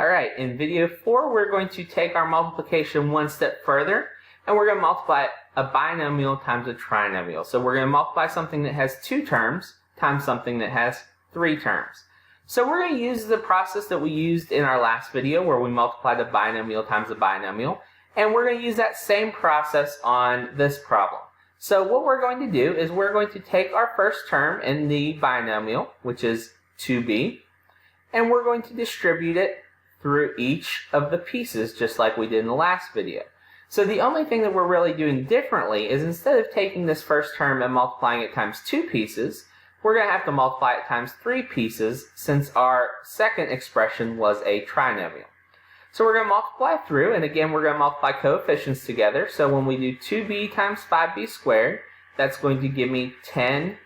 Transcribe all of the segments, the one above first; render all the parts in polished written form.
Alright, in video 4 we're going to take our multiplication one step further, and we're going to multiply a binomial times a trinomial. So we're going to multiply something that has 2 terms times something that has 3 terms. So we're going to use the process that we used in our last video where we multiplied a binomial times a binomial, and we're going to use that same process on this problem. So what we're going to do is we're going to take our first term in the binomial, which is 2b, and we're going to distribute it through each of the pieces just like we did in the last video. So the only thing that we're really doing differently is instead of taking this first term and multiplying it times 2 pieces, we're going to have to multiply it times 3 pieces since our second expression was a trinomial. So we're going to multiply through, and again we're going to multiply coefficients together. So when we do 2b times 5b squared, that's going to give me 10b,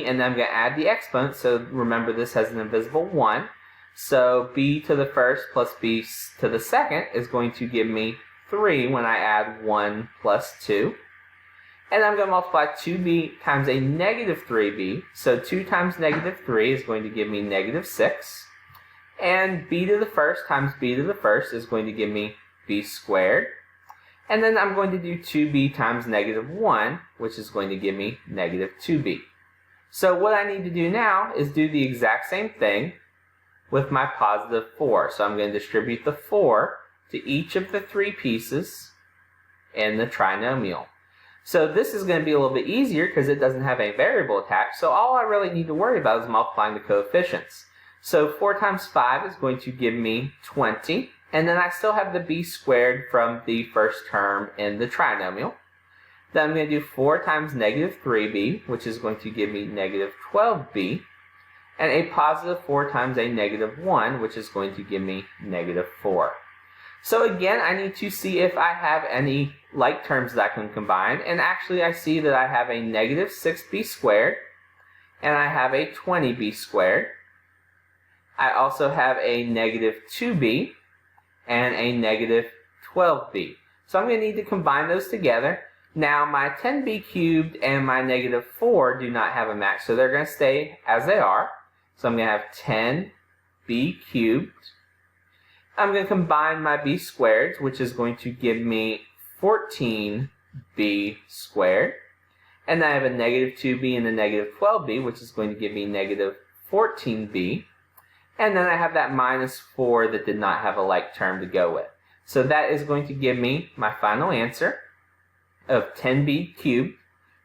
and then I'm going to add the exponent. So remember, this has an invisible 1. So b to the first plus b to the second is going to give me 3 when I add 1 plus 2. And I'm going to multiply 2b times a negative 3b. So 2 times negative 3 is going to give me negative 6. And b to the first times b to the first is going to give me b squared. And then I'm going to do 2b times negative 1, which is going to give me negative 2b. So what I need to do now is do the exact same thing with my positive 4. So I'm going to distribute the 4 to each of the 3 pieces in the trinomial. So this is going to be a little bit easier because it doesn't have a variable attached. So all I really need to worry about is multiplying the coefficients. So 4 times 5 is going to give me 20. And then I still have the b squared from the first term in the trinomial. Then I'm going to do 4 times negative 3b, which is going to give me negative 12b. And a positive 4 times a negative 1, which is going to give me negative 4. So again, I need to see if I have any like terms that I can combine. And actually, I see that I have a negative 6b squared, and I have a 20b squared. I also have a negative 2b and a negative 12b. So I'm going to need to combine those together. Now, my 10b cubed and my negative 4 do not have a match, so they're going to stay as they are. So I'm going to have 10b cubed. I'm going to combine my b squareds, which is going to give me 14b squared. And then I have a negative 2b and a negative 12b, which is going to give me negative 14b. And then I have that minus 4 that did not have a like term to go with. So that is going to give me my final answer of 10b cubed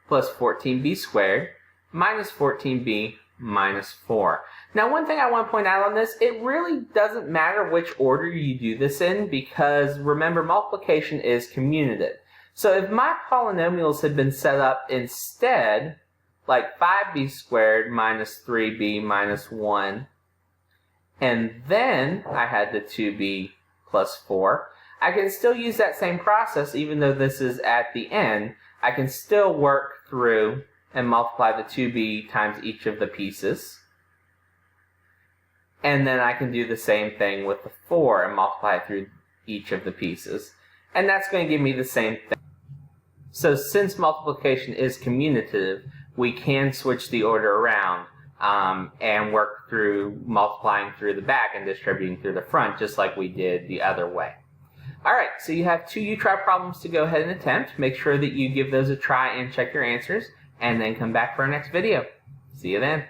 plus 14b squared minus 14b minus 4. Now, one thing I want to point out on this, it really doesn't matter which order you do this in because, remember, multiplication is commutative. So if my polynomials had been set up instead, like 5b squared minus 3b minus 1, and then I had the 2b plus 4, I can still use that same process even though this is at the end. I can still work through and multiply the 2b times each of the pieces. And then I can do the same thing with the 4 and multiply it through each of the pieces. And that's going to give me the same thing. So since multiplication is commutative, we can switch the order around and work through multiplying through the back and distributing through the front just like we did the other way. Alright, so you have 2 U-Try problems to go ahead and attempt. Make sure that you give those a try and check your answers, and then come back for our next video. See you then.